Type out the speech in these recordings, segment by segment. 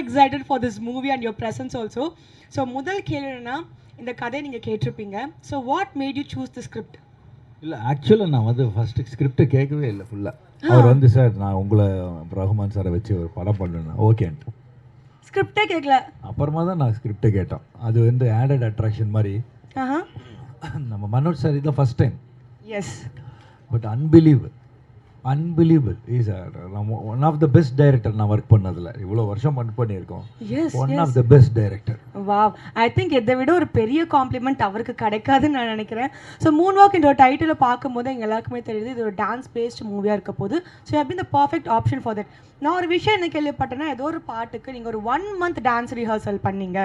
excited for this movie and your presence also. So முதல் கேள்வினா இந்த கதையை நீங்கள் கேட்டிருப்பீங்க. So what made you choose the script? இல்லை ஆக்சுவலாக நான் வந்து ஃபஸ்ட்டு ஸ்கிரிப்டை கேட்கவே இல்லை ஃபுல்லாக. அவர் வந்து சார் நான் உங்களை ரகுமான் சாரை வச்சு ஒரு படம் பண்ணேன் ஓகேன்ட்டு. ஸ்கிரிப்டே கேட்கல. அப்புறமா தான் நான் ஸ்கிரிப்டை கேட்டோம். அது வந்து ஆடட் அட்ராக்ஷன் மாதிரி. நம்ம மனோஜ் சார் இதுதான் first time. Yes. But unbelievable is one of the best director நான் ஒர்க் பண்ணதில். இவ்வளோ வருஷம் பண்ணியிருக்கோம். One of the best director. Wow, I think இதை விட ஒரு பெரிய காம்ப்ளிமெண்ட் அவருக்கு கிடைக்காதுன்னு நான் நினைக்கிறேன். ஸோ மூன் வாக் என்ற ஒரு டைட்டிலை பார்க்கும்போது எங்கள் எல்லாருக்குமே தெரியுது இது ஒரு டான்ஸ் பேஸ்ட் மூவியாக இருக்க போது. So have been the perfect option for that. நான் ஒரு விஷயம் என்ன கேள்விப்பட்டேன்னா, ஏதோ ஒரு பாட்டுக்கு நீங்கள் ஒரு 1 month டான்ஸ் ரிஹர்சல் பண்ணீங்க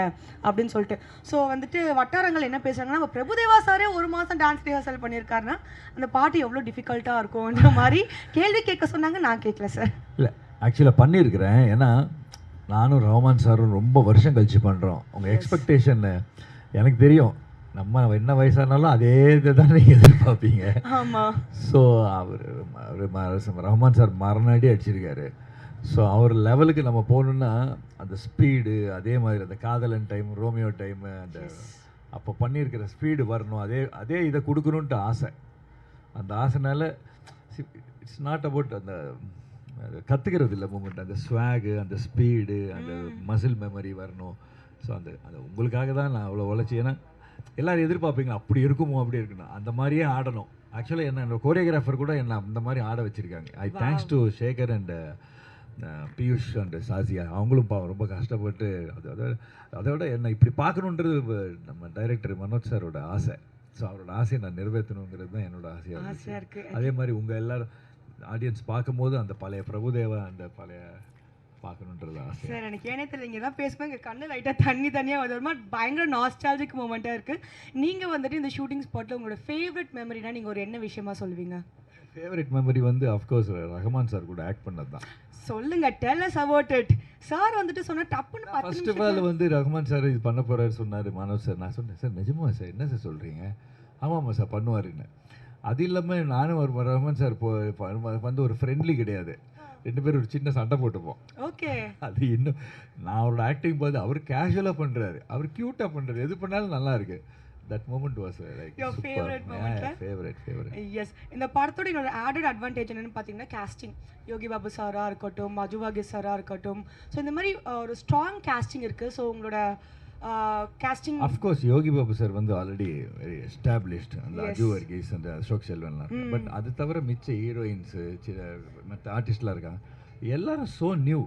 அப்படின்னு சொல்லிட்டு. ஸோ வந்துட்டு வட்டாரங்கள் என்ன பேசுகிறாங்கன்னா, நம்ம பிரபுதேவா சாரே 1 மாதம் டான்ஸ் ரிஹர்சல் பண்ணியிருக்காருன்னா அந்த பாட்டு எவ்வளோ டிஃபிகல்ட்டாக இருக்கும்ன்ற மாதிரி கேள்வி கேட்க சொன்னாங்க. நான் கேட்கல சார். இல்லை ஆக்சுவலாக பண்ணியிருக்கிறேன். ஏன்னா நானும் ரஹ்மான் சாரும் ரொம்ப வருஷம் கழிச்சு பண்ணுறோம். உங்கள் எக்ஸ்பெக்டேஷன் எனக்கு தெரியும். நம்ம என்ன வயசானாலும் அதே இதை தான் நீங்கள் எதிர்பார்ப்பீங்க. ஆமாம். ஸோ அவர் ரஹ்மான் சார் மரணாடி அடிச்சிருக்காரு. ஸோ அவர் லெவலுக்கு நம்ம போகணுன்னா அந்த ஸ்பீடு, அதே மாதிரி அந்த காதலன் டைம், ரோமியோ டைமு, அந்த அப்போ பண்ணியிருக்கிற ஸ்பீடு வரணும். அதே இதை கொடுக்கணுன்ட்டு ஆசை. அந்த ஆசைனால இட்ஸ் நாட் அபவுட் அந்த கற்றுக்கிறது இல்லை மூமெண்ட், அந்த ஸ்வாகு, அந்த ஸ்பீடு, அந்த மசில் மெமரி வரணும். ஸோ அந்த உங்களுக்காக தான் நான் அவ்வளோ உழைச்சி. ஏன்னா எல்லோரும் எதிர்பார்ப்பீங்க அப்படி இருக்குமோ அப்படி இருக்கணும், அந்த மாதிரியே ஆடணும். ஆக்சுவலாக என்னோட கோரியோகிராஃபர் கூட என்ன அந்த மாதிரி ஆட வச்சுருக்காங்க. I thanks to Shekar and Piyush and Sasiya. அவங்களும் ரொம்ப கஷ்டப்பட்டு அதோட என்ன இப்படி பார்க்கணுன்றது நம்ம டைரக்டர் மனோஜ் சாரோட ஆசை. ஸோ அவரோட ஆசையை நான் நிறைவேற்றணுங்கிறது தான் என்னோட ஆசையாக இருக்குது. அதே மாதிரி உங்கள் எல்லோரும் ஆடியன்ஸ் பார்க்கும்போது அந்த பழைய பிரபுதேவா அந்த பழைய பார்க்கணுன்றது ஆசை. சார் எனக்கு ஏனே தெரியல, இங்கே தான் பேசுவேன் எங்கள் கண்ணு லைட்டாக தனியாக வருது. ஒரு மாதிரி பயங்கர நாஸ்டாலஜிக் மூமெண்ட்டாக இருக்குது. நீங்கள் வந்துட்டு இந்த ஷூட்டிங் ஸ்பாட்டில் உங்களோட ஃபேவரட் மெமரினா நீங்கள் ஒரு என்ன விஷயமா சொல்லுவீங்க? ஃபேவரட் மெமரி வந்து அஃப்கோர்ஸ் ரஹ்மான் சார் கூட ஆக்ட் பண்ணது தான். சொல்லுங்க, tell us about it. Sir வந்துட்டு சொன்னா டப்புன்னு 10 ஃபர்ஸ்ட் ஆஃப் ஆல் வந்து ரஹ்மான் சார் இது பண்ண போறாரு சொன்னார் மனோஜ் சார். நான் சொன்னேன் சார் நிஜமா சார், என்ன சார் சொல்கிறீங்க? ஆமாம்மா சார் பண்ணுவாருன்னு. அது இல்லாமல் நானும் ஒரு ரஹ்மான் சார் வந்து ஒரு ஃப்ரெண்ட்லி கிடையாது. 2 பேரும் ஒரு சின்ன சண்டை போட்டுப்போம். ஓகே. அது இன்னும் நான் அவரோட ஆக்டிங் பார்த்து அவர் கேஷுவலாக பண்ணுறாரு, அவர் க்யூட்டாக பண்ணுறாரு, எது பண்ணாலும் நல்லா இருக்கு. That moment was like your super. Favorite moment. Yeah, favorite. Yes. இந்த படத்தோட இன்னொரு ஆடட் அட்வான்டேஜ் என்னன்னு பார்த்தீங்கன்னா காஸ்டிங். யோகி பாபு சாரா இருக்கட்டும், மஜு பாகேஷ் சாரா இருக்கட்டும். ஸோ இந்த மாதிரி ஒரு ஸ்ட்ராங் காஸ்டிங் இருக்குது. ஸோ உங்களோட costing of course Yogi Babu sir வந்து ஆல்ரெடி வெரி எஸ்டாப்ளிஷ்ட். அந்த அஜு வர்கீஸ் அந்த அசோக் செல்வன்லாம். பட் அது தவிர மிச்ச ஹீரோயின்ஸு மற்ற ஆர்டிஸ்ட்லாம் இருக்காங்க, எல்லாரும் ஸோ நியூ.